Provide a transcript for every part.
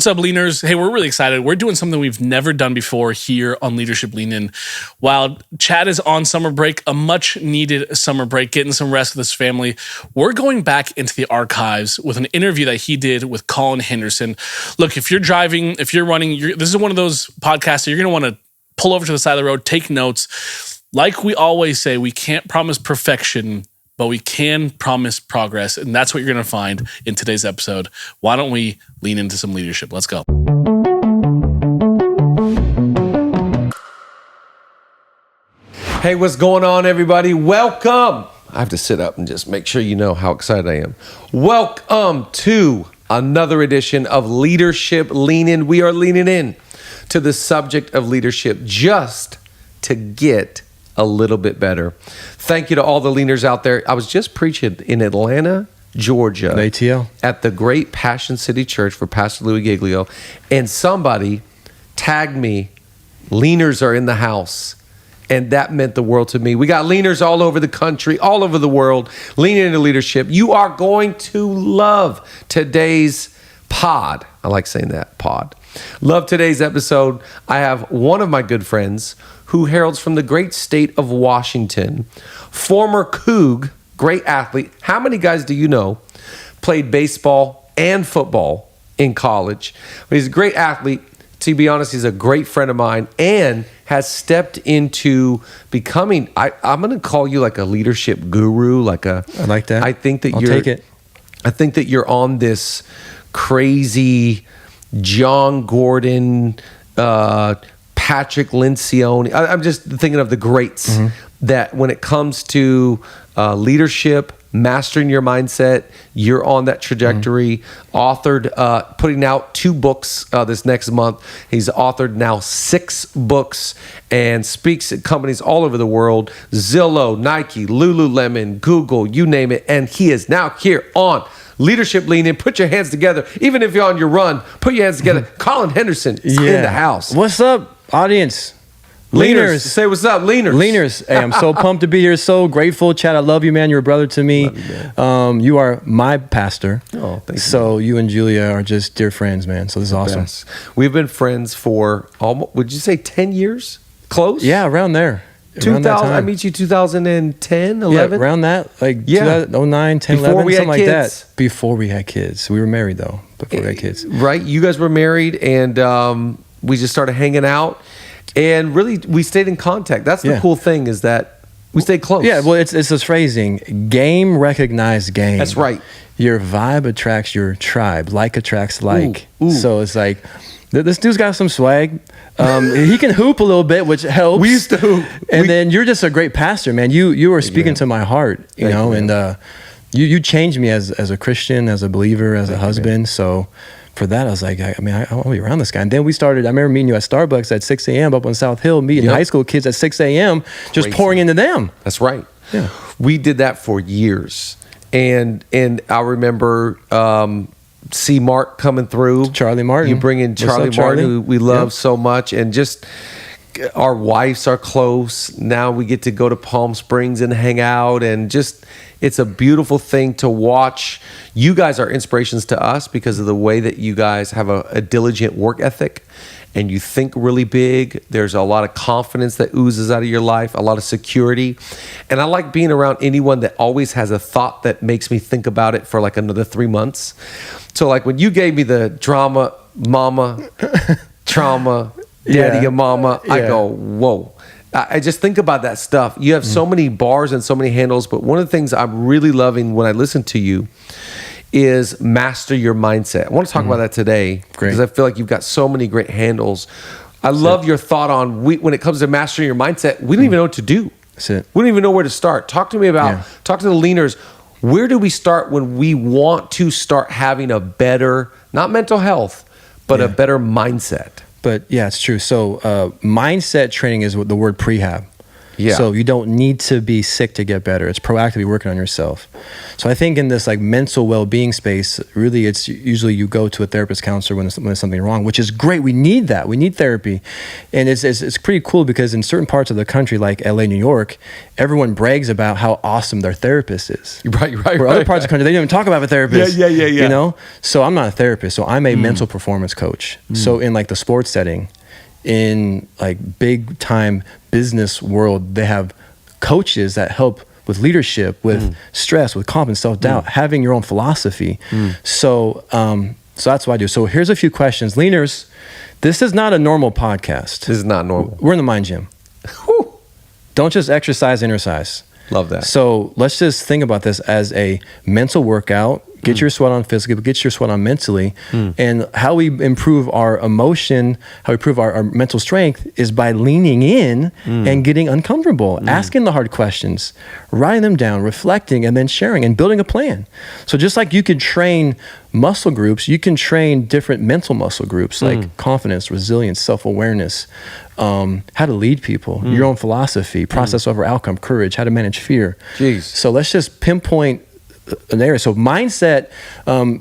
What's up, Leaners? Hey, we're really excited. We're doing something we've never done before here on Leadership Lean In. While Chad is on summer break, a much needed summer break, getting some rest with his family, we're going back into the archives with an interview that he did with Collin Henderson. Look, if you're driving, if you're running, this is one of those podcasts that you're going to want to pull over to the side of the road, take notes. Like we always say, we can't promise perfection, but we can promise progress. And that's what you're going to find in today's episode. Why don't we lean into some leadership? Let's go. Hey, what's going on, everybody? Welcome. I have to sit up and just make sure you know how excited I am. Welcome to another edition of Leadership Lean In. We are leaning in to the subject of leadership just to get a little bit better. Thank you to all the leaners out there. I was just preaching in Atlanta, Georgia, ATL, at the Great Passion City Church for Pastor Louis Giglio, and somebody tagged me, leaners are in the house, and that meant the world to me. We got leaners all over the country, all over the world, leaning into leadership. You are going to love today's pod. I like saying that, pod. Love today's episode. I have one of my good friends who heralds from the great state of Washington, former Coug, great athlete. How many guys do you know played baseball and football in college? But he's a great athlete. To be honest, he's a great friend of mine and has stepped into becoming, I'm going to call you like a leadership guru. I like that. I think that I'll take it. I think that you're on this crazy John Gordon, Patrick Lencioni. I'm just thinking of the greats that when it comes to leadership, mastering your mindset, you're on that trajectory. Authored, putting out 2 books this next month. He's authored now 6 books and speaks at companies all over the world. Zillow, Nike, Lululemon, Google, you name it. And he is now here on Leadership Lean In. Put your hands together. Even if you're on your run, put your hands together. Collin Henderson is in the house. What's up, audience? Leaners. Say what's up, leaners. Leaners. Hey, I'm so pumped to be here. So grateful. Chad, I love you, man. You're a brother to me. You are my pastor. Oh, thank you. So you and Julia are just dear friends, man. So this is awesome. Yes. We've been friends for almost, would you say 10 years? Close? Yeah, around there. 2000, I meet you 2010, 11? Yeah, around that. 2009, 10, Before 11, we something had like kids. that. Before we had kids. We were married, though, before we had kids. Right? You guys were married, and we just started hanging out. And really, we stayed in contact. That's the cool thing, is that we stayed close. Yeah, well, it's this phrasing, game recognized game. That's right. Your vibe attracts your tribe. Like attracts like. Ooh. So it's like, this dude's got some swag. He can hoop a little bit, which helps. We used to hoop. And then you're just a great pastor, man. You were speaking to my heart, you know, and you changed me as a Christian, as a believer, as a husband. So for that, I was like, I want to be around this guy. And then we started, I remember meeting you at Starbucks at 6 a.m. up on South Hill, meeting high school kids at 6 a.m., just pouring into them. That's right. Yeah. We did that for years. And I remember C. Mark coming through. Charlie Martin. You bring in Charlie What's up, Charlie? Martin, who we love so much. And just our wives are close. Now we get to go to Palm Springs and hang out. And just, it's a beautiful thing to watch. You guys are inspirations to us because of the way that you guys have a diligent work ethic. And you think really big. There's a lot of confidence that oozes out of your life, a lot of security. And I like being around anyone that always has a thought that makes me think about it for like another 3 months. So like when you gave me the drama, mama, trauma, daddy and mama, I go, whoa. I just think about that stuff. You have so many bars and so many handles, but one of the things I'm really loving when I listen to you is master your mindset. I want to talk about that today because I feel like you've got so many great handles. I love your thought on when it comes to mastering your mindset, we don't even know what to do. That's it. We don't even know where to start. Talk to me about, talk to the leaners. Where do we start when we want to start having a better, not mental health, but a better mindset? But yeah, it's true. So mindset training is what the word prehab. Yeah. So you don't need to be sick to get better. It's proactively working on yourself. So I think in this like mental well-being space, really it's usually you go to a therapist counselor when there's something wrong, which is great. We need that. We need therapy. And it's pretty cool because in certain parts of the country, like LA, New York, everyone brags about how awesome their therapist is. Right. Where other parts of the country, they don't even talk about a therapist. Yeah. You know? So I'm not a therapist. So I'm a mental performance coach. So in like the sports setting, in like big time business world, they have coaches that help with leadership, with stress, with confidence, self-doubt, having your own philosophy. So that's what I do. So here's a few questions. Leaners, this is not a normal podcast. This is not normal. We're in the mind gym. Whew. Don't just exercise, exercise. Love that. So let's just think about this as a mental workout. Get your sweat on physically, but get your sweat on mentally. And how we improve our emotion, how we improve our mental strength is by leaning in and getting uncomfortable, asking the hard questions, writing them down, reflecting, and then sharing and building a plan. So just like you could train muscle groups, you can train different mental muscle groups like confidence, resilience, self-awareness, how to lead people, your own philosophy, process over outcome, courage, how to manage fear. Jeez. So let's just pinpoint an area. So mindset,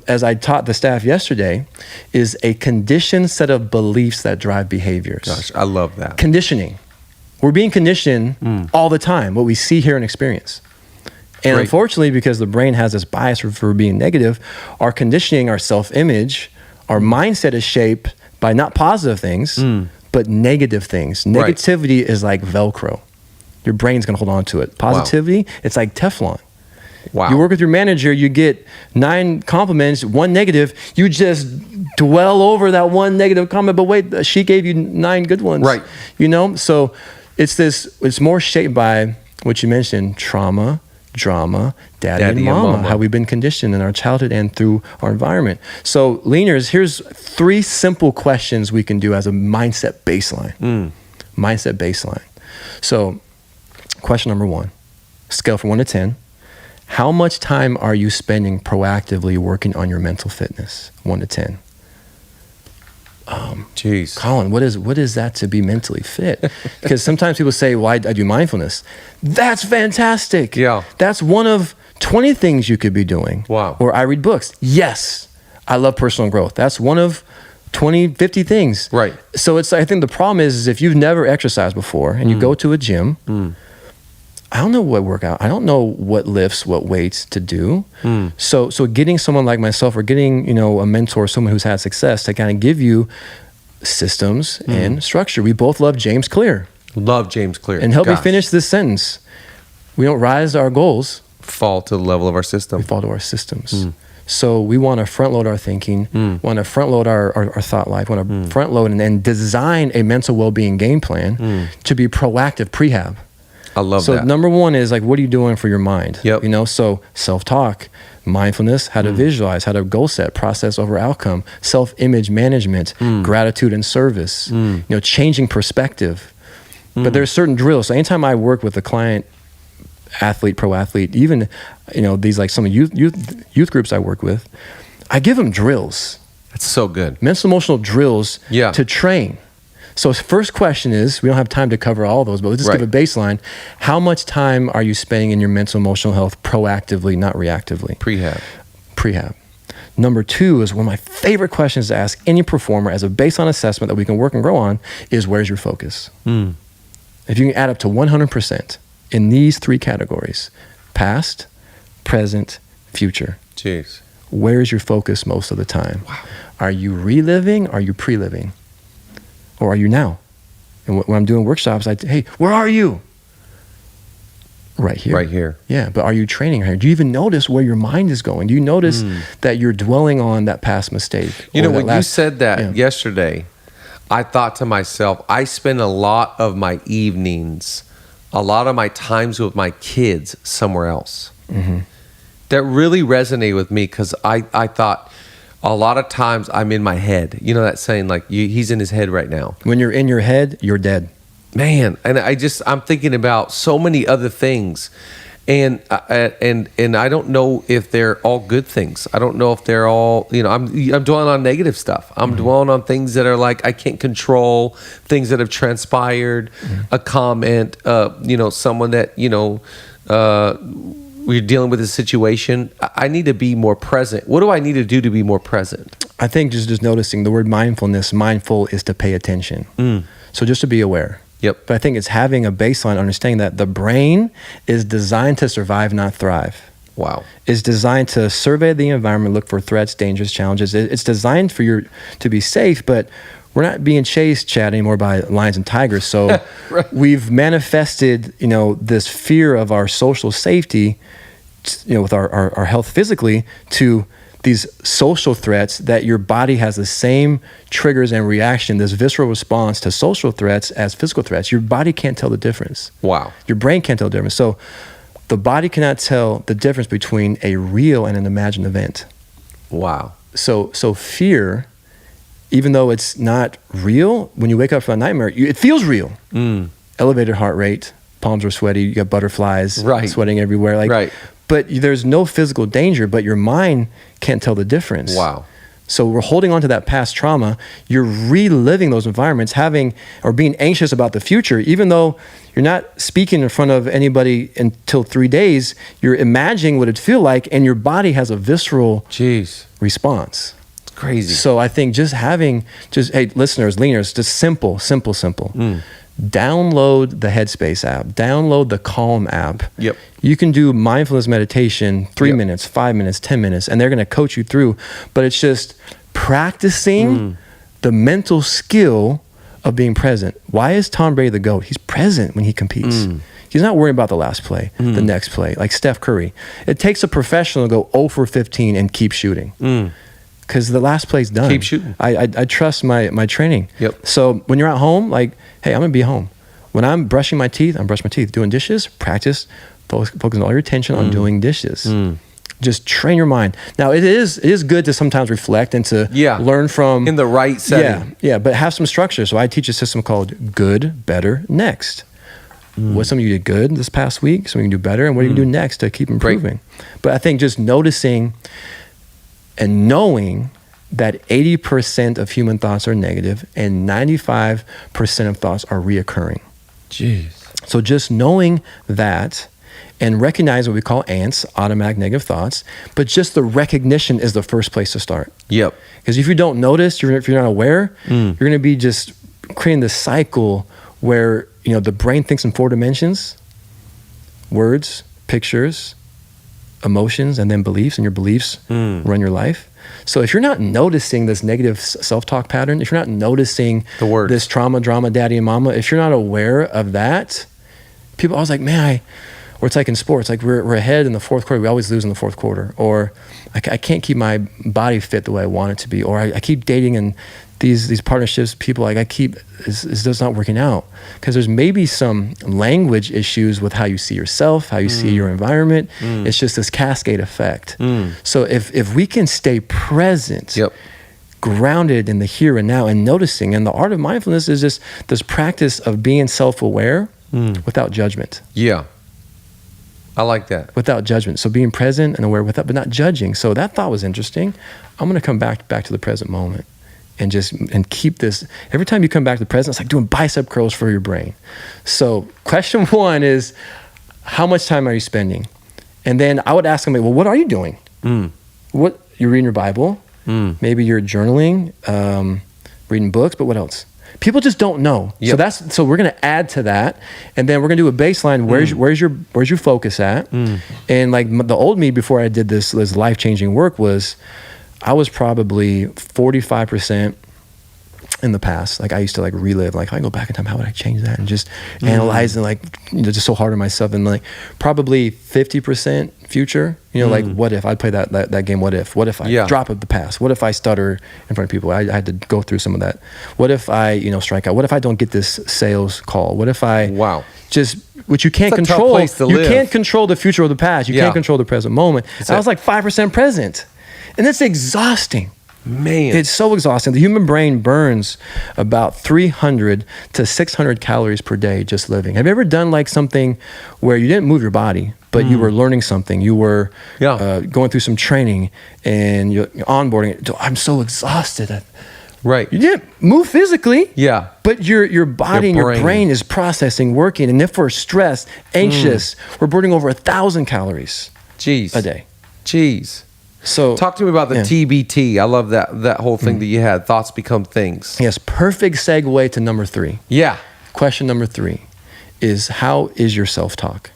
as I taught the staff yesterday, is a conditioned set of beliefs that drive behaviors. Gosh, I love that. Conditioning. We're being conditioned all the time, what we see, hear, and experience. And unfortunately, because the brain has this bias for being negative, our conditioning, our self-image, our mindset is shaped by not positive things, but negative things. Negativity is like Velcro. Your brain's going to hold on to it. Positivity, it's like Teflon. Wow. You work with your manager, you get 9 compliments, 1 negative. You just dwell over that 1 negative comment, but wait, she gave you 9 good ones. Right. You know, so it's more shaped by what you mentioned, trauma, drama, daddy and mama, how we've been conditioned in our childhood and through our environment. So leaners, here's 3 simple questions we can do as a mindset baseline. Mindset baseline. So question number 1, scale from 1 to 10. How much time are you spending proactively working on your mental fitness? 1 to 10. Jeez. Collin, what is that to be mentally fit? Because sometimes people say, well, I do mindfulness. That's fantastic. Yeah. That's one of 20 things you could be doing. Wow. Or I read books. Yes. I love personal growth. That's one of 20, 50 things. Right. So I think the problem is if you've never exercised before and you go to a gym, I don't know what workout. I don't know what lifts, what weights to do. So getting someone like myself or getting, a mentor, someone who's had success to kind of give you systems and structure. We both love James Clear. Love James Clear. And help me finish this sentence. We don't rise to our goals. Fall to the level of our system. We fall to our systems. So we want to front load our thinking, want to front load our thought life, want to front load and then design a mental well-being game plan to be proactive prehab. I love that. So number 1 is like, what are you doing for your mind? Yep. So self-talk, mindfulness, how to visualize, how to goal set, process over outcome, self-image management, gratitude and service, changing perspective. But there's certain drills. So anytime I work with a client, athlete, pro athlete, even, these like some youth groups I work with, I give them drills. That's so good. Mental emotional drills Yeah. to train. So first question is, we don't have time to cover all those, but let's just give a baseline. How much time are you spending in your mental emotional health proactively, not reactively? Prehab. Number 2 is one of my favorite questions to ask any performer as a baseline assessment that we can work and grow on is, where's your focus? If you can add up to 100% in these 3 categories, past, present, future. Jeez. Where's your focus most of the time? Wow. Are you reliving? Are you pre-living? Or are you now? And when I'm doing workshops, hey, where are you? Right here. Right here. Yeah, but are you training right here? Do you even notice where your mind is going? Do you notice that you're dwelling on that past mistake? When you said that yesterday, I thought to myself, I spend a lot of my evenings, a lot of my times with my kids somewhere else. That really resonated with me because I thought, a lot of times I'm in my head. You know that saying, like, he's in his head right now. When you're in your head, you're dead. Man, and I'm thinking about so many other things. And I don't know if they're all good things. I don't know if they're all, I'm dwelling on negative stuff. I'm dwelling on things that are like I can't control, things that have transpired, a comment, someone that, we're dealing with a situation. I need to be more present. What do I need to do to be more present? I think just noticing the word mindfulness, mindful is to pay attention. So just to be aware. Yep. But I think it's having a baseline understanding that the brain is designed to survive, not thrive. Wow. It's designed to survey the environment, look for threats, dangers, challenges. It's designed for you to be safe, but we're not being chased, Chad, anymore by lions and tigers. So right. We've manifested, this fear of our social safety, with our health physically, to these social threats that your body has the same triggers and reaction, this visceral response to social threats as physical threats. Your body can't tell the difference. Wow. Your brain can't tell the difference. So the body cannot tell the difference between a real and an imagined event. Wow. So fear, even though it's not real, when you wake up from a nightmare, it feels real. Elevated heart rate, palms are sweaty, you got butterflies, right. sweating everywhere. Right. But there's no physical danger, but your mind can't tell the difference. Wow. So we're holding on to that past trauma. You're reliving those environments, being anxious about the future, even though you're not speaking in front of anybody until 3 days, you're imagining what it'd feel like, and your body has a visceral response. It's crazy. So I think hey, listeners, leaners, just simple. Download the Headspace app, download the Calm app. Yep. You can do mindfulness meditation, 3 minutes, 5 minutes, 10 minutes, and they're going to coach you through. But it's just practicing the mental skill of being present. Why is Tom Brady the GOAT? He's present when he competes. He's not worrying about the last play, the next play, like Steph Curry. It takes a professional to go 0 for 15 and keep shooting. Because the last play's done. Keep shooting. I trust my training. Yep. So when you're at home, like, hey, I'm going to be home. When I'm brushing my teeth, I'm brushing my teeth. Doing dishes, practice, focusing all your attention on doing dishes. Just train your mind. Now, it is good to sometimes reflect and to learn from... in the right setting. Yeah, but have some structure. So I teach a system called good, better, next. What's something you did good this past week, something you can do better, and what do you can do next to keep improving? But I think just noticing and knowing that 80% of human thoughts are negative and 95% of thoughts are reoccurring. Jeez. So just knowing that and recognize what we call ants, automatic negative thoughts, but just the recognition is the first place to start. Yep. Because if you don't notice, if you're not aware, you're going to be just creating this cycle where, the brain thinks in 4 dimensions: words, pictures, emotions, and then beliefs, and your beliefs run your life. So if you're not noticing this negative self-talk pattern, if you're not noticing the words, this trauma, drama, daddy and mama, if you're not aware of that, people always like, man, or it's like in sports, like we're ahead in the fourth quarter, we always lose in the fourth quarter, or I can't keep my body fit the way I want it to be, or I keep dating and these partnerships, people like it's just not working out, because there's maybe some language issues with how you see yourself, how you see your environment. It's just this cascade effect. So if we can stay present, grounded in the here and now and noticing, and the art of mindfulness is just this practice of being self-aware without judgment. Yeah. I like that. Without judgment. So being present and aware without, but not judging. So that thought was interesting. I'm going to come back to the present moment. And keep this, every time you come back to the present, it's like doing bicep curls for your brain. So question 1 is, how much time are you spending? And then I would ask them, well, what are you doing? What, you're reading your Bible, maybe you're journaling, reading books, but what else? People just don't know. So we're going to add to that, and then we're going to do a baseline. Where's your focus at? And like the old me before I did this life-changing work I was probably 45% in the past. Like I used to relive, if I go back in time, how would I change that? And just analyze and just so hard on myself. And probably 50% future, what if I'd play that game? What if I drop at the pass? What if I stutter in front of people? I had to go through some of that. What if I, strike out? What if I don't get this sales call? What if I which you can't control. You can't control the future or the past. You can't control the present moment. I was 5% present. And that's exhausting. Man. It's so exhausting. The human brain burns about 300 to 600 calories per day just living. Have you ever done like something where you didn't move your body, but you were learning something? You were going through some training and you're onboarding. I'm so exhausted. Right. You didn't move physically. Yeah. But your body and your brain is processing, working. And if we're stressed, anxious, we're burning over 1,000 calories a day. Jeez. So talk to me about the TBT. I love that whole thing that you had. Thoughts become things. Yes, perfect segue to number 3. Yeah. Question number 3 is, how is your self-talk?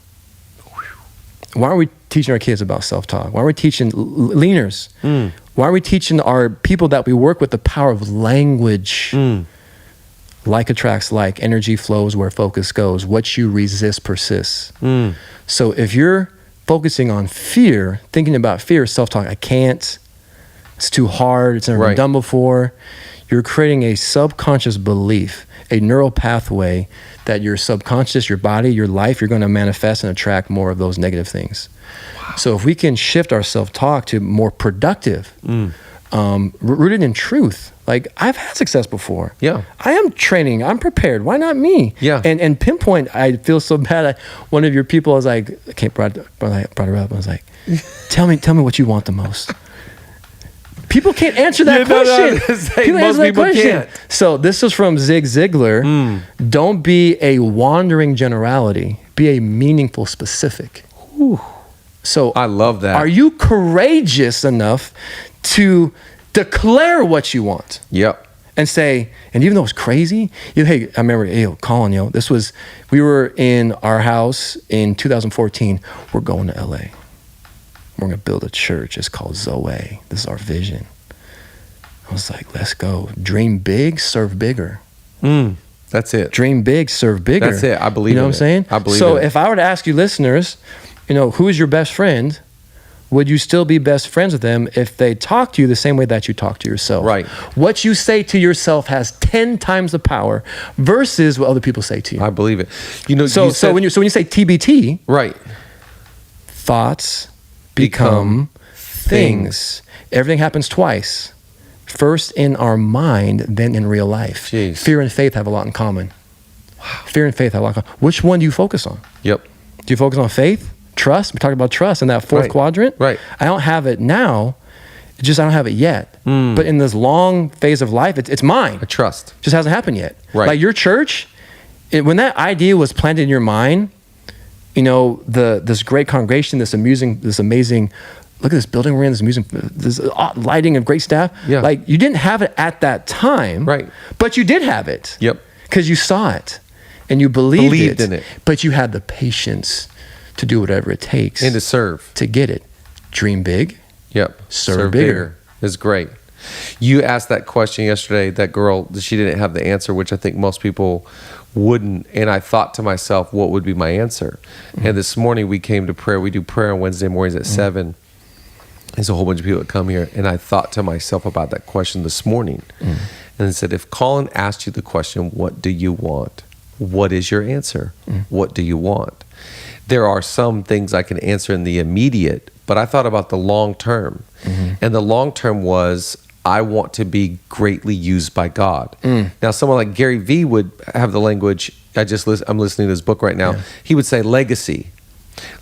Why are we teaching our kids about self-talk? Why are we teaching leaners? Why are we teaching our people that we work with the power of language? Like attracts like, energy flows where focus goes. What you resist persists. So if you're focusing on fear, thinking about fear, self-talk, I can't, it's too hard, it's never been done before, you're creating a subconscious belief, a neural pathway that your subconscious, your body, your life, you're going to manifest and attract more of those negative things. Wow. So if we can shift our self-talk to more productive, rooted in truth. Like, I've had success before. Yeah. I am training. I'm prepared. Why not me? Yeah. And pinpoint, I feel so bad. One of your people, I was like, brought her up. I was like, tell me what you want the most. People can't answer that question. Most people can't. So this is from Zig Ziglar. Don't be a wandering generality. Be a meaningful specific. Whew. So I love that. Are you courageous enough to declare what you want? Yep. And say, and even though it's crazy, hey, I remember, Collin, we were in our house in 2014. We're going to LA. We're going to build a church. It's called Zoe. This is our vision. I was like, let's go. Dream big, serve bigger. That's it. Dream big, serve bigger. That's it. I believe it. You know what I'm saying? I believe so it. If I were to ask you listeners, who is your best friend? Would you still be best friends with them if they talk to you the same way that you talk to yourself? Right. What you say to yourself has 10 times the power versus what other people say to you. I believe it. So when you say TBT, right, thoughts become things. Everything happens twice. First in our mind, then in real life. Jeez. Fear and faith have a lot in common. Wow. Fear and faith have a lot in common. Which one do you focus on? Yep. Do you focus on faith? Trust? We talked about trust in that fourth quadrant. Right. I don't have it now. I don't have it yet. But in this long phase of life, it's mine. I trust. Just hasn't happened yet. Right. Like your church, when that idea was planted in your mind, this great congregation, this amazing, look at this building we're in, this lighting of great staff. Yeah. Like, you didn't have it at that time. Right. But you did have it. Yep. Because you saw it and you believed in it. But you had the patience to do whatever it takes. And to serve. To get it. Dream big. Yep. Serve bigger. Is great. You asked that question yesterday, that girl, she didn't have the answer, which I think most people wouldn't. And I thought to myself, what would be my answer? And this morning we came to prayer. We do prayer on Wednesday mornings at 7. There's a whole bunch of people that come here. And I thought to myself about that question this morning. And I said, if Collin asked you the question, what do you want? What is your answer? What do you want? There are some things I can answer in the immediate, but I thought about the long term. And the long term was, I want to be greatly used by God. Now, someone like Gary Vee would have the language, I'm listening to his book right now. Yeah. He would say legacy.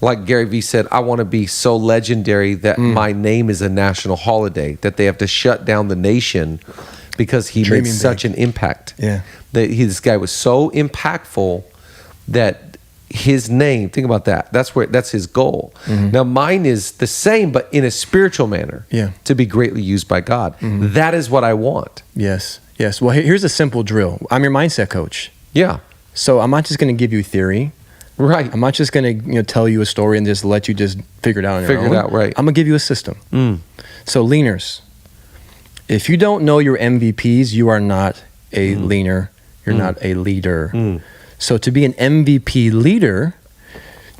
Like Gary Vee said, I want to be so legendary that my name is a national holiday, that they have to shut down the nation because he made such an impact. Yeah. This guy was so impactful that his name, think about that. That's his goal. Now mine is the same, but in a spiritual manner. Yeah. To be greatly used by God. That is what I want. Yes. Well, here's a simple drill. I'm your mindset coach. Yeah. So I'm not just going to give you theory. Right. I'm not just going to tell you a story and just let you just figure it out on your own. Figure it out, right. I'm going to give you a system. So leaners, if you don't know your MVPs, you are not a leaner. You're not a leader. So to be an MVP leader,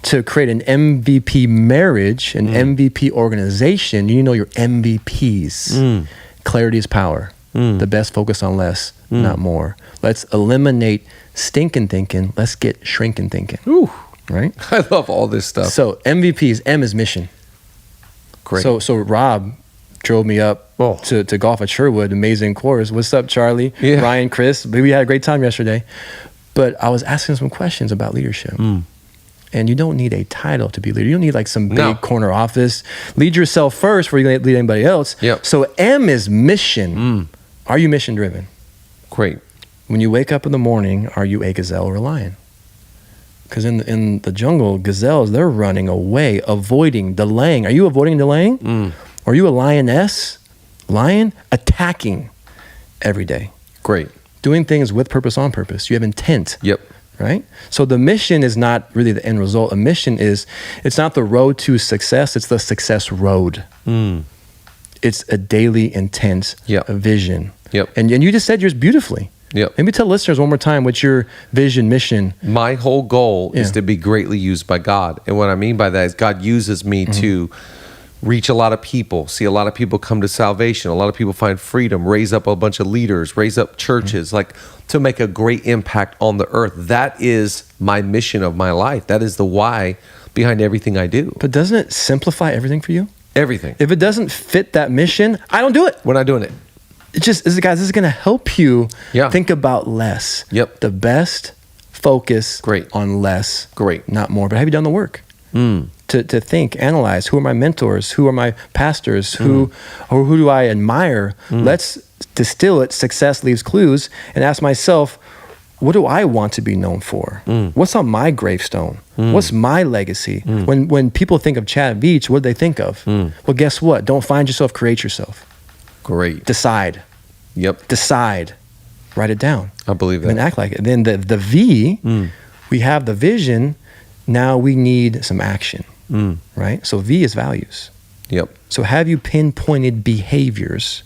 to create an MVP marriage, an MVP organization, you know your MVPs. Clarity is power. The best focus on less, not more. Let's eliminate stinking thinking. Let's get shrinking thinking. Ooh. Right? I love all this stuff. So MVPs, M is mission. Great. So Rob, drove me up to golf at Sherwood. Amazing course. What's up, Charlie? Yeah. Ryan, Chris. We had a great time yesterday. But I was asking some questions about leadership. And you don't need a title to be a leader. You don't need like some big corner office. Lead yourself first before you lead anybody else. Yep. So M is mission. Are you mission driven? Great. When you wake up in the morning, are you a gazelle or a lion? Because in the jungle, gazelles, they're running away, avoiding, delaying. Are you avoiding, delaying? Or are you a lioness, lion, attacking every day? Great. Doing things with purpose, on purpose. You have intent. Yep. Right? So the mission is not really the end result. A mission it's not the road to success, it's the success road. It's a daily intent, a vision. Yep. And you just said yours beautifully. Yep. Maybe tell listeners one more time what's your vision, mission. My whole goal is to be greatly used by God. And what I mean by that is God uses me to reach a lot of people, see a lot of people come to salvation, a lot of people find freedom, raise up a bunch of leaders, raise up churches, like to make a great impact on the earth. That is my mission of my life. That is the why behind everything I do. But doesn't it simplify everything for you? Everything. If it doesn't fit that mission, I don't do it. We're not doing it. Guys, this is going to help you Yeah. think about less. Yep. The best focus Great. on less. Great. Not more. But have you done the work? To think, analyze, who are my mentors? Who are my pastors? Who do I admire? Let's distill it, success leaves clues, and ask myself, what do I want to be known for? What's on my gravestone? What's my legacy? When people think of Chad Veach, what do they think of? Well, guess what? Don't find yourself, create yourself. Great. Decide. Yep. Decide. Write it down. I believe that. And act like it. Then the V, we have the vision. Now we need some action, right? So V is values. Yep. So have you pinpointed behaviors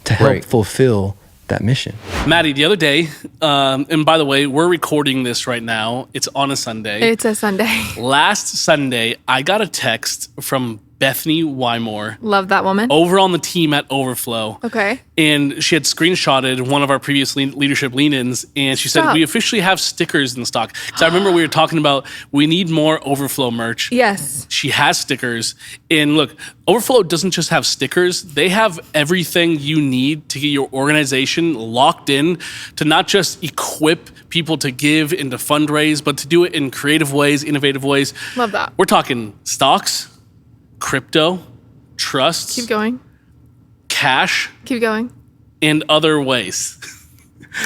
to help Right. fulfill that mission? Maddie, the other day, and by the way, we're recording this right now. It's on a Sunday. It's a Sunday. Last Sunday, I got a text from Bethany Wymore Love that woman. over on the team at Overflow. Okay. And she had screenshotted one of our previous leadership lean-ins, and she said, Stop. we officially have stickers in stock. Because I remember we were talking about we need more Overflow merch. Yes. She has stickers. And look, Overflow doesn't just have stickers. They have everything you need to get your organization locked in to not just equip people to give and to fundraise, but to do it in creative ways, innovative ways. Love that. We're talking stocks, crypto, trusts, Keep going. cash, Keep going. and other ways.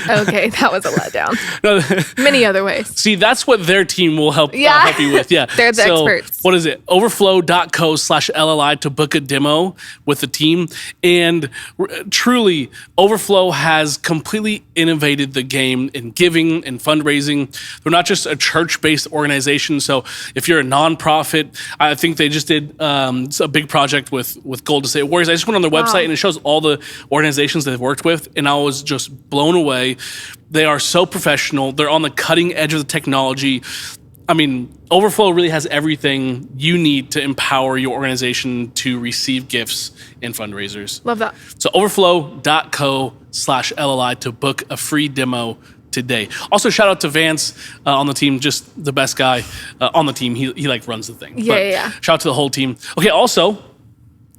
Okay, that was a letdown. No, Many other ways. see, that's what their team will help help you with. Yeah, They're the experts. What is it? Overflow.co/LLI to book a demo with the team. And truly, Overflow has completely innovated the game in giving and fundraising. They're not just a church-based organization. So if you're a nonprofit, I think they just did a big project with Golden State Warriors. I just went on their website and it shows all the organizations they've worked with, and I was just blown away. They are so professional. They're on the cutting edge of the technology. I mean, Overflow really has everything you need to empower your organization to receive gifts and fundraisers. Love that. So overflow.co/LLI to book a free demo today. Also, shout out to Vance on the team, just the best guy on the team. He like runs the thing. Yeah. Shout out to the whole team. Okay, also,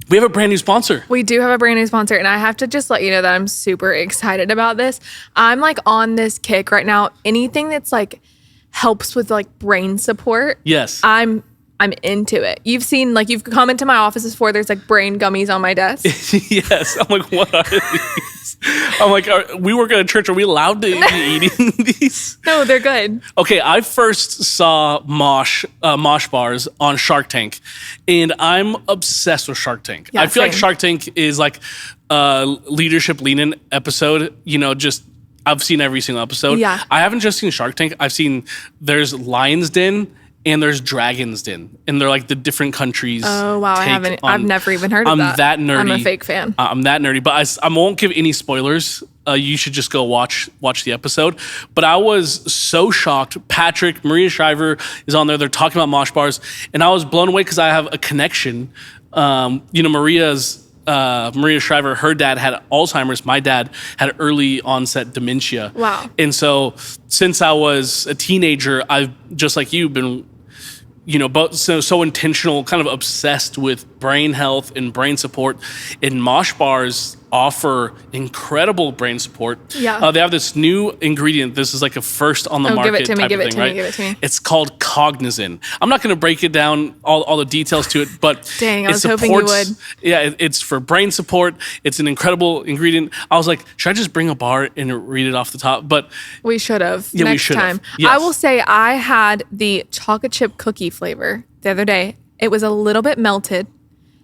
we have a brand new sponsor. We do have a brand new sponsor, and I have to just let you know that I'm super excited about this. I'm like on this kick right now. Anything that's like helps with like brain support. Yes. I'm into it. You've seen, like, you've come into my office before. There's like brain gummies on my desk. Yes. I'm like, what are these? I'm like, we work at a church. Are we allowed to be eating these? No, they're good. Okay, I first saw mosh bars on Shark Tank, and I'm obsessed with Shark Tank. Yeah, I feel like same. Shark Tank is like a leadership lean-in episode. You know, just I've seen every single episode. Yeah. I haven't just seen Shark Tank. I've seen there's Lion's Den and there's Dragon's Den, and they're like the different countries. Oh wow, I've never even heard of I'm that. that nerdy. I'm a fake fan. I'm that nerdy, but I won't give any spoilers. You should just go watch the episode. But I was so shocked. Patrick, Maria Shriver is on there. They're talking about mosh bars, and I was blown away because I have a connection. Maria Shriver, her dad had Alzheimer's. My dad had early onset dementia. Wow. And so since I was a teenager, I've, just like you, been but so intentional, kind of obsessed with brain health and brain support. And Mosh Bars offer incredible brain support. Yeah. They have this new ingredient. This is like a first on the market give it to me, type give of it thing, to me, right? give it to me. It's called Cognizin. I'm not going to break it down, all the details to it, but Dang, I it was hoping you supports- would. Yeah, it's for brain support. It's an incredible ingredient. I was like, should I just bring a bar and read it off the top? But We should have. Yeah, we Next should have. time. Yes. I will say I had the chocolate chip cookie flavor the other day. It was a little bit melted.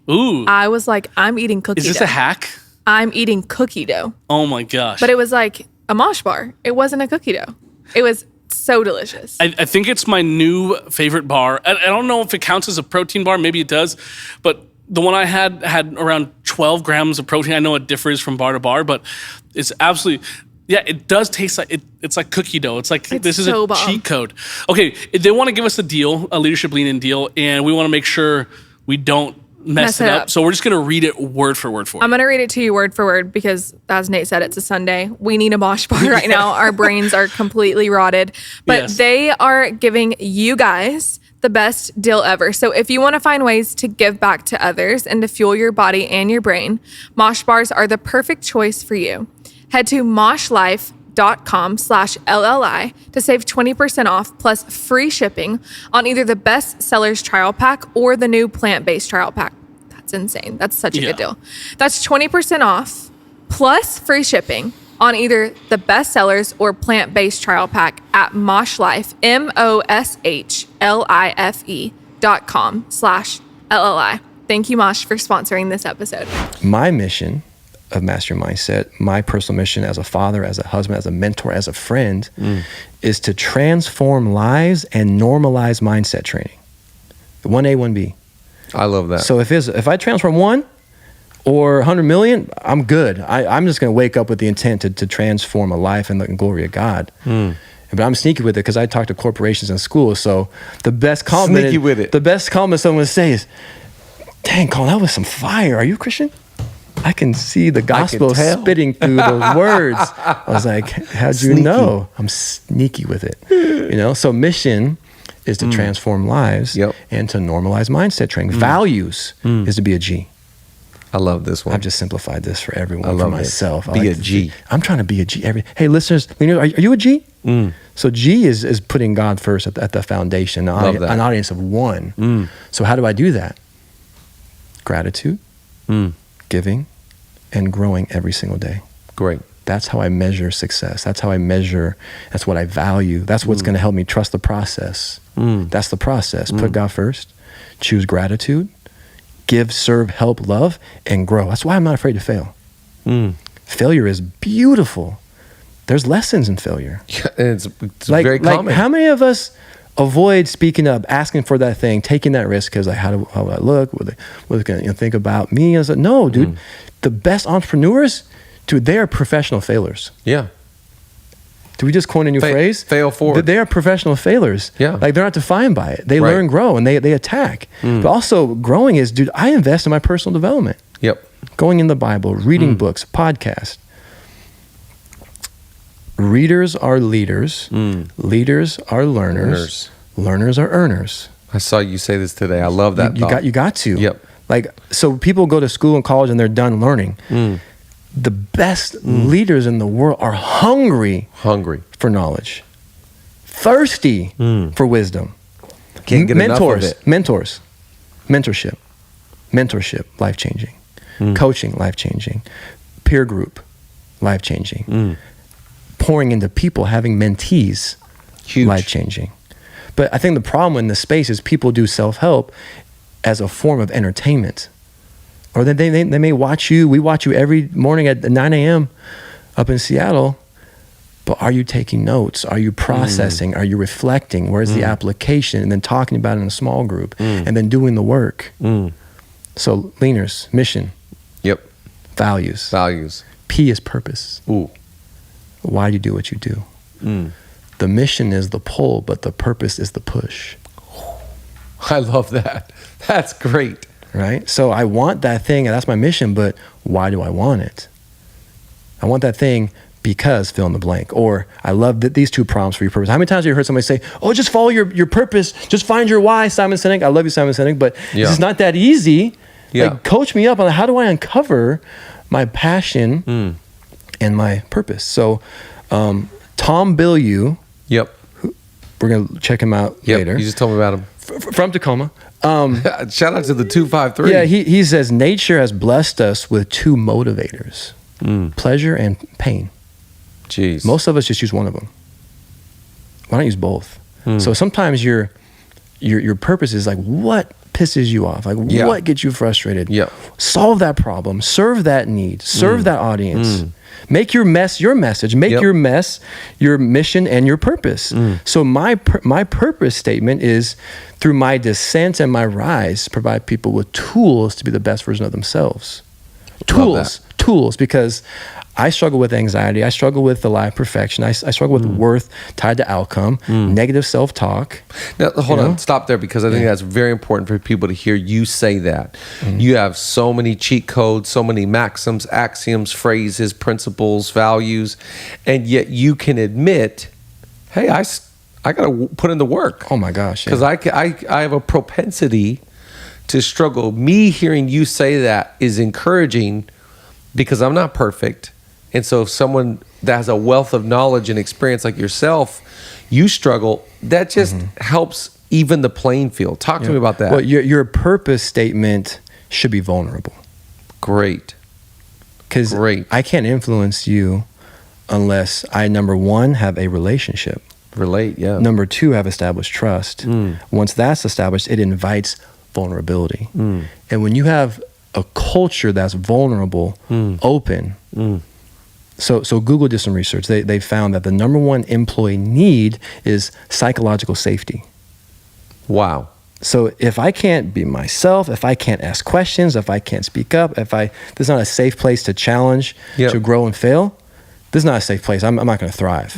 ooh, I was like, I'm eating cookie is this dough. a hack? I'm eating cookie dough. Oh my gosh. But it was like a mosh bar. It wasn't a cookie dough. It was so delicious. I think it's my new favorite bar. I don't know if it counts as a protein bar. Maybe it does. But the one I had around 12 grams of protein. I know it differs from bar to bar, but it's absolutely... Yeah, it does taste like it's like cookie dough. It's like this is so a bomb. cheat code. Okay, they want to give us a deal, a leadership lean-in deal, and we want to make sure we don't mess it up. So we're just gonna read it word for word for you. I'm going to read it to you word for word because, as Nate said, it's a Sunday. We need a mosh bar right now. Our brains are completely rotted. But Yes. they are giving you guys the best deal ever. So if you want to find ways to give back to others and to fuel your body and your brain, mosh bars are the perfect choice for you. Head to moshlife.com/LLI to save 20% off plus free shipping on either the best sellers trial pack or the new plant-based trial pack. That's insane. That's such a Yeah. good deal. That's 20% off plus free shipping on either the best sellers or plant-based trial pack at moshlife, moshlife.com/LLI. Thank you, Mosh, for sponsoring this episode. My mission of Master Mindset, my personal mission as a father, as a husband, as a mentor, as a friend, is to transform lives and normalize mindset training. 1A, 1B. I love that. So if I transform 1 or 100 million, I'm good. I'm just going to wake up with the intent to transform a life in the glory of God. But I'm sneaky with it because I talk to corporations and schools. So the best compliment, Sneaky with it. The best compliment someone would say is, "Dang, Collin, that was some fire. Are you a Christian?" I can see the gospel tell. spitting through those words. I was like, how'd you Sneaky. know? I'm sneaky with it. So mission is to transform lives Yep. and to normalize mindset training. Values is to be a G. I love this one. I've just simplified this for everyone, I for love it. myself. Be a to G. see- I'm trying to be a G. Hey, listeners, are you a G? So G is putting God first at the foundation, Love that. an audience of 1. So how do I do that? Gratitude, giving, and growing every single day. Great. That's how I measure success. That's how I measure. That's what I value. That's what's going to help me trust the process. That's the process. Put God first. Choose gratitude. Give, serve, help, love, and grow. That's why I'm not afraid to fail. Failure is beautiful. There's lessons in failure. Yeah, it's very common. How many of us avoid speaking up, asking for that thing, taking that risk because how do I look? What are they going to think about me? I was like, no, dude. The best entrepreneurs, dude, they are professional failures. Yeah. Do we just coin a new phrase? Fail forward. They are professional failures. Yeah. Like they're not defined by it. They Right. learn, grow, and they attack. But also growing is, dude, I invest in my personal development. Yep. Going in the Bible, reading books, podcasts. Readers are leaders. Leaders are learners. Learners are earners. I saw you say this today. I love that. You got to. Yep. Like, so people go to school and college and they're done learning. The best leaders in the world are hungry for knowledge, thirsty for wisdom. Can't get enough of it. Mentorship, life-changing. Coaching, life-changing. Peer group, life-changing. Pouring into people, having mentees, Huge. life-changing. But I think the problem in this space is people do self-help as a form of entertainment. Or they may watch you. We watch you every morning at 9 a.m. up in Seattle. But are you taking notes? Are you processing? Are you reflecting? Where's the application? And then talking about it in a small group. And then doing the work. So leaners, mission, Yep. values. P is purpose. Ooh. Why do you do what you do? The mission is the pull, but the purpose is the push. I love that. That's great. Right? So I want that thing, and that's my mission, but why do I want it? I want that thing because fill in the blank. Or I love these 2 prompts for your purpose. How many times have you heard somebody say, oh, just follow your purpose, just find your why, Simon Sinek? I love you, Simon Sinek, but it's not that easy. Like, coach me up on how do I uncover my passion and my purpose. So Tom Bilyeu, we're gonna check him out later. You just told me about him. From Tacoma. Shout out to the 253. Yeah, he says nature has blessed us with 2 motivators, pleasure and pain. Jeez. Most of us just use one of them. Why not use both? So sometimes your purpose is like, what pisses you off? Like, what gets you frustrated? Solve that problem. Serve that need. Serve that audience. Make your mess your message. Make your mess your mission and your purpose. So my purpose statement is, through my descent and my rise, provide people with tools to be the best version of themselves. Tools, because I struggle with anxiety. I struggle with the lie of perfection. I struggle with worth tied to outcome, negative self-talk. Now, hold on, stop there, because I think that's very important for people to hear you say that. You have so many cheat codes, so many maxims, axioms, phrases, principles, values, and yet you can admit, hey, I got to put in the work. Oh my gosh. Because I have a propensity to struggle. Me hearing you say that is encouraging, because I'm not perfect. And so if someone that has a wealth of knowledge and experience like yourself, you struggle, that just helps even the playing field. Talk to me about that. Well, your purpose statement should be vulnerable. Great. Because I can't influence you unless I, number 1, have a relationship. Number 2, have established trust. Once that's established, it invites vulnerability. And when you have a culture that's vulnerable, open. So Google did some research. They found that the number 1 employee need is psychological safety. Wow. So if I can't be myself, if I can't ask questions, if I can't speak up, there's not a safe place to challenge, to grow and fail, this is not a safe place. I'm not going to thrive.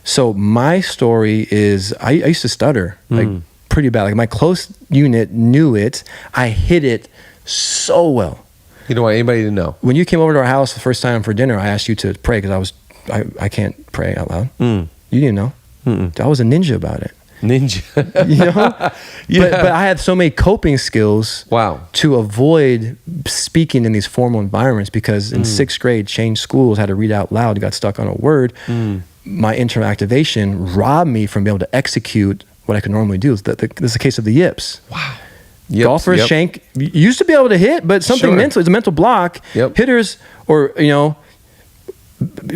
So my story is, I used to stutter like pretty bad. Like, my close unit knew it. I hid it so well. You don't want anybody to know. When you came over to our house the first time for dinner, I asked you to pray, because I can't pray out loud. You didn't know. I was a ninja about it. You know? But I had so many coping skills to avoid speaking in these formal environments, because in 6th grade, changed schools, had to read out loud, got stuck on a word. My internal activation robbed me from being able to execute what I could normally do. This is the case of the yips. Wow. Golfers shank, you used to be able to hit, but something mental, it's a mental block. Hitters, or you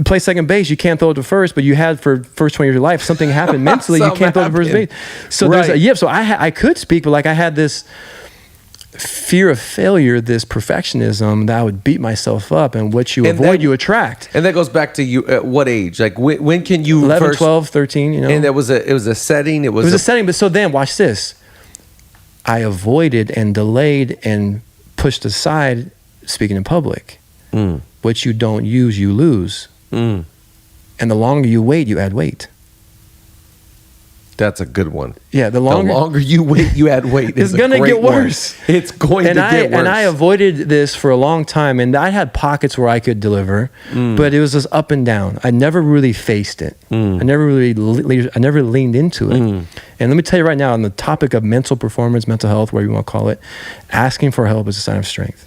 play second base, you can't throw it to first, but you had for first 20 years of your life, something happened mentally, you can't throw it to first base. So there's a yip. So I could speak, but like, I had this fear of failure, this perfectionism, that I would beat myself up, and what you avoid, you attract. And that goes back to you at what age? Like, when can you 11, first, 12, 13, And it was a setting. It was a setting, but so then watch this. I avoided and delayed and pushed aside speaking in public. What you don't use, you lose. And the longer you wait, you add weight. That's a good one. Yeah, the longer you wait, you add weight. It's going to get worse. It's going to get worse. And I avoided this for a long time, and I had pockets where I could deliver, but it was just up and down. I never really faced it. I never leaned into it. And let me tell you right now, on the topic of mental performance, mental health, whatever you want to call it, asking for help is a sign of strength.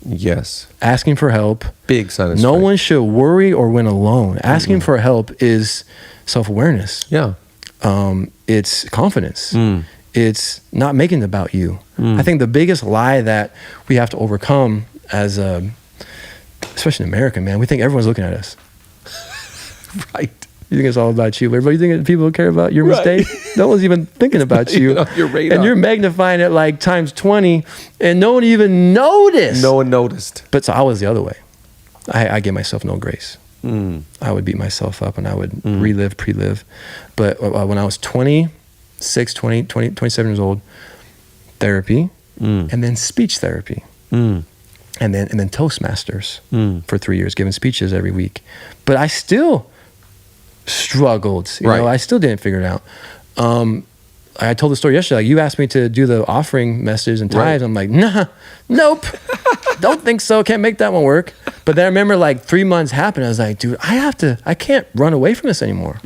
Yes. Asking for help. Big sign of strength. No one should worry or win alone. Asking for help is self-awareness. Yeah. It's confidence. It's not making it about you. I think the biggest lie that we have to overcome as especially in America, man, we think everyone's looking at us. Right. You think it's all about you. Everybody think people care about your mistake? No one's even thinking about you. On your radar. And you're magnifying it like times 20, and no one even noticed. No one noticed. But so I was the other way. I give myself no grace. I would beat myself up, and I would pre-live. But when I was 26, 20, 27 years old, therapy, and then speech therapy, and then Toastmasters for 3 years, giving speeches every week. But I still struggled. You know, I still didn't figure it out. I told the story yesterday. Like, you asked me to do the offering message and tithes. Right. I'm like, nah, nope, don't think so. Can't make that one work. But then I remember like 3 months happened. I was like, dude, I can't run away from this anymore.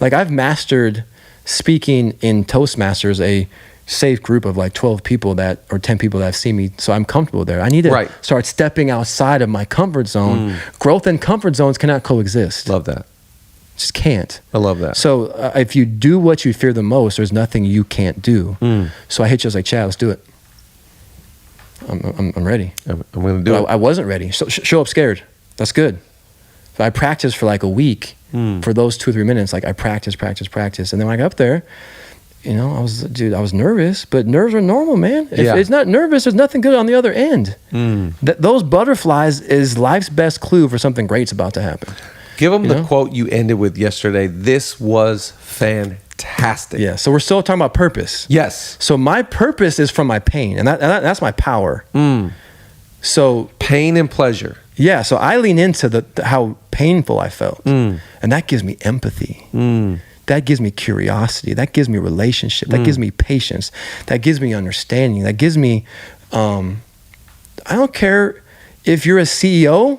Like, I've mastered speaking in Toastmasters, a safe group of like 12 people or 10 people that have seen me. So I'm comfortable there. I need to start stepping outside of my comfort zone. Growth and comfort zones cannot coexist. Love that. Just can't. I love that. So if you do what you fear the most, there's nothing you can't do. So I hit you. I was like, Chad, let's do it. I'm ready. I'm going to do it. I wasn't ready. So show up scared. That's good. So I practiced for like a week for those 2 or 3 minutes. Like I practice. And then when I got up there, I was nervous, but nerves are normal, man. If it's not nervous, there's nothing good on the other end. Those butterflies is life's best clue for something great's about to happen. Give them the quote you ended with yesterday. This was fantastic. Yeah. So we're still talking about purpose. Yes. So my purpose is from my pain, and that's my power. So pain and pleasure. Yeah. So I lean into how painful I felt, and that gives me empathy. That gives me curiosity. That gives me relationship. That gives me patience. That gives me understanding. That gives me, I don't care if you're a CEO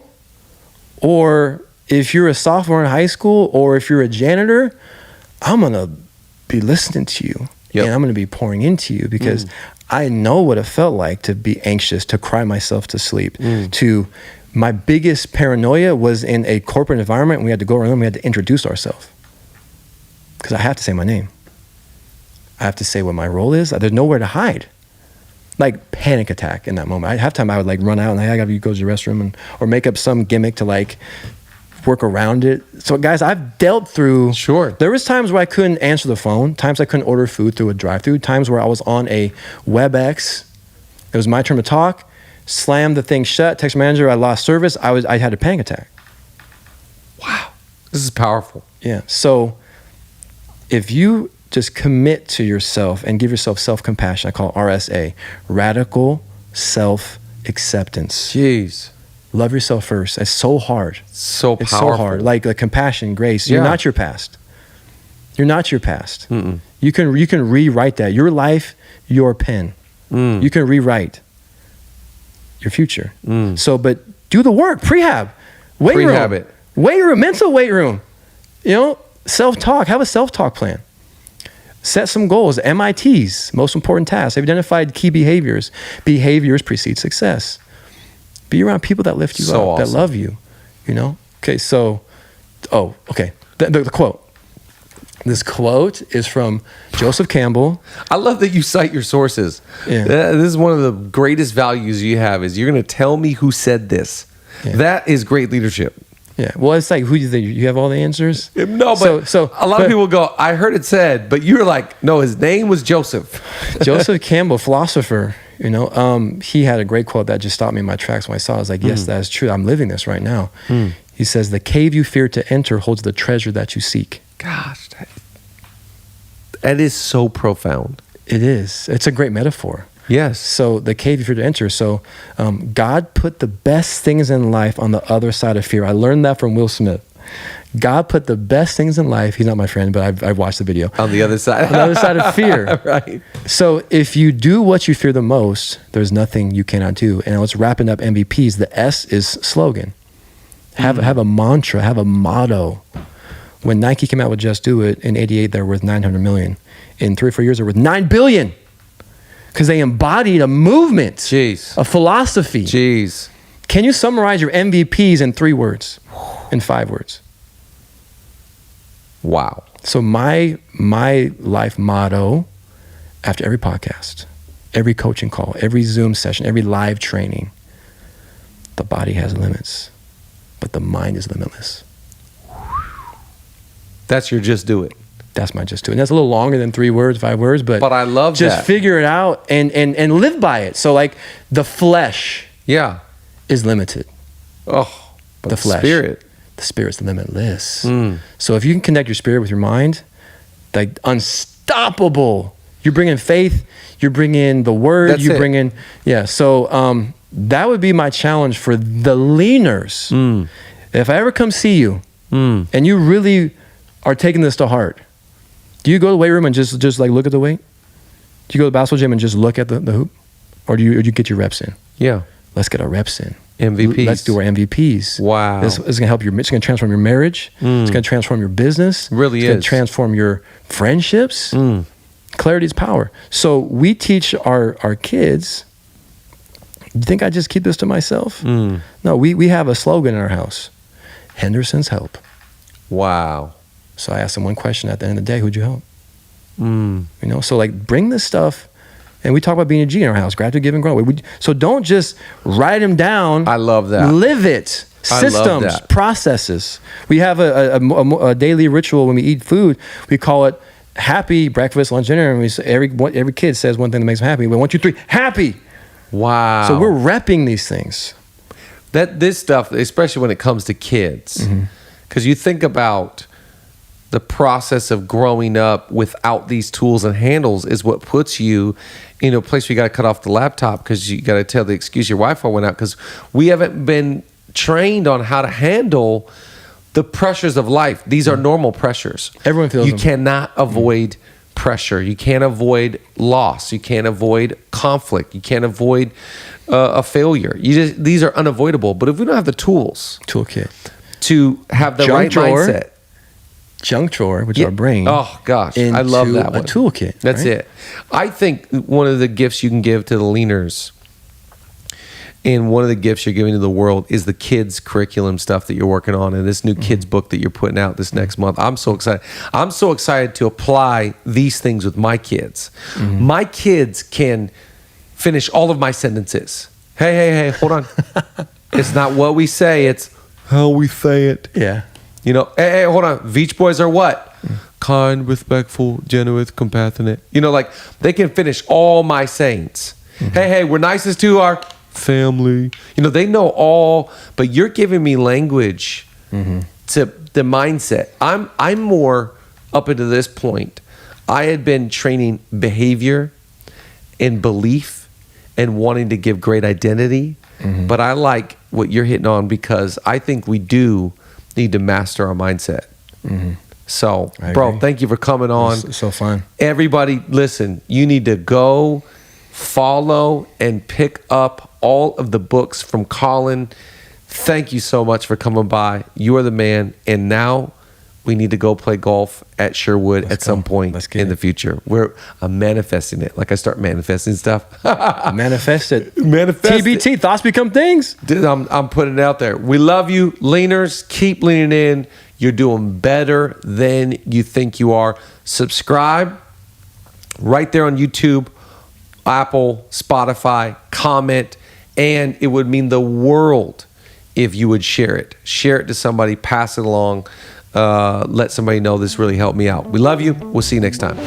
or if you're a sophomore in high school or if you're a janitor, I'm going to be listening to you. And I'm going to be pouring into you because I know what it felt like to be anxious, to cry myself to sleep, my biggest paranoia was in a corporate environment. We had to go around and we had to introduce ourselves. Because I have to say my name. I have to say what my role is. There's nowhere to hide. Like panic attack in that moment. At halftime, I would like run out and I gotta go to the restroom or make up some gimmick to like work around it. So guys, I've dealt through. Sure. There was times where I couldn't answer the phone. Times I couldn't order food through a drive-thru. Times where I was on a WebEx. It was my turn to talk. Slammed the thing shut. Text manager. I lost service. I had a panic attack. Wow. This is powerful. Yeah. So if you just commit to yourself and give yourself self-compassion, I call it RSA, radical self-acceptance. Jeez. Love yourself first. It's so hard. So powerful. It's so hard. Like compassion, grace. You're not your past. You're not your past. You can rewrite that. Your life, your pen. You can rewrite your future. So, but do the work. Prehab. Weight room. It. Weight room. Mental weight room. Self-talk. Have a self-talk plan. Set some goals. MITs, most important tasks. They've identified key behaviors. Behaviors precede success. Be around people that lift you up, awesome. that love you. Okay, so, the quote. This quote is from Joseph Campbell. I love that you cite your sources. Yeah. This is one of the greatest values you have is you're going to tell me who said this. Yeah. That is great leadership. Yeah. Well, it's like, who do you think? You have all the answers? No, but so a lot of people go, I heard it said, but you're like, no, his name was Joseph. Joseph Campbell, philosopher, he had a great quote that just stopped me in my tracks when I saw it. I was like, yes, that is true. I'm living this right now. He says, the cave you fear to enter holds the treasure that you seek. Gosh, that is so profound. It is. It's a great metaphor. Yes. So the cave you fear to enter. So God put the best things in life on the other side of fear. I learned that from Will Smith. God put the best things in life. He's not my friend, but I've watched the video. On the other side. On the other side of fear. Right. So if you do what you fear the most, there's nothing you cannot do. And let's wrapping up MVPs. The S is slogan. Have a mantra. Have a motto. When Nike came out with Just Do It in '88, they're worth $900 million. In 3 or 4 years, they're worth $9 billion. Because they embodied a movement, Jeez. A philosophy. Jeez. Can you summarize your MVPs in 3 words, in 5 words? Wow. So my life motto after every podcast, every coaching call, every Zoom session, every live training, the body has limits, but the mind is limitless. That's your just do it. That's my just do it. And that's a little longer than 3 words, 5 words, but I love just that. Figure it out and live by it. So like the flesh is limited. Oh, but the flesh. The spirit's limitless. So if you can connect your spirit with your mind, like unstoppable. You bring in faith, you bring in the word, That's you it. bring in, so that would be my challenge for the leaners. If I ever come see you and you really are taking this to heart, Do you go to the weight room and just like look at the weight? Do you go to the basketball gym and just look at the hoop? Or do you get your reps in? Yeah. Let's get our reps in. MVPs. Let's do our MVPs. Wow. This is going to help it's going to transform your marriage. It's going to transform your business. Really it's is. going to transform your friendships. Clarity is power. So we teach our kids. You think I just keep this to myself? No, we have a slogan in our house. Henderson's help. Wow. So I asked them one question at the end of the day, who'd you help? You know, so like bring this stuff. And we talk about being a G in our house, gratitude, give, and grow. So don't just write them down. I love that. Live it. I love Systems, that. processes. We have a daily ritual when we eat food. We call it happy breakfast, lunch, dinner. And we say, every kid says one thing that makes them happy. We 1, 2, 3, happy. Wow. So we're repping these things. This stuff, especially when it comes to kids, because you think about the process of growing up without these tools and handles is what puts you in a place where you got to cut off the laptop because you got to tell the excuse your Wi-Fi went out, because we haven't been trained on how to handle the pressures of life. These are normal pressures. Everyone feels you them. cannot avoid pressure. You can't avoid loss. You can't avoid conflict. You can't avoid a failure. These are unavoidable. But if we don't have the tools Toolkit. to have the right mindset, junk drawer, which is our brain. Oh gosh, I love that one. A toolkit. That's right? it. I think one of the gifts you can give to the leaners, and one of the gifts you're giving to the world, is the kids' curriculum stuff that you're working on, and this new kids book that you're putting out this next month. I'm so excited. I'm so excited to apply these things with my kids. My kids can finish all of my sentences. Hey, hold on. It's not what we say, it's how we say it. Yeah. You know, hey, hold on. Veach boys are what? Kind, respectful, genuine, compassionate. You know, like they can finish all my sayings. Hey, we're nicest to our family. You know, they know all, but you're giving me language to the mindset. I'm more up until this point. I had been training behavior and belief and wanting to give great identity, but I like what you're hitting on, because I think we do need to master our mindset. So, bro, thank you for coming on. So fun. Everybody, listen, you need to go follow and pick up all of the books from Collin. Thank you so much for coming by. You are the man. And now we need to go play golf at Sherwood at some point in the future. I'm manifesting it. Like I start manifesting stuff. Manifest it. Manifest TBT, it. thoughts become things. Dude, I'm putting it out there. We love you, leaners. Keep leaning in. You're doing better than you think you are. Subscribe right there on YouTube, Apple, Spotify. Comment, and it would mean the world if you would share it. Share it to somebody. Pass it along. Let somebody know this really helped me out. We love you. We'll see you next time.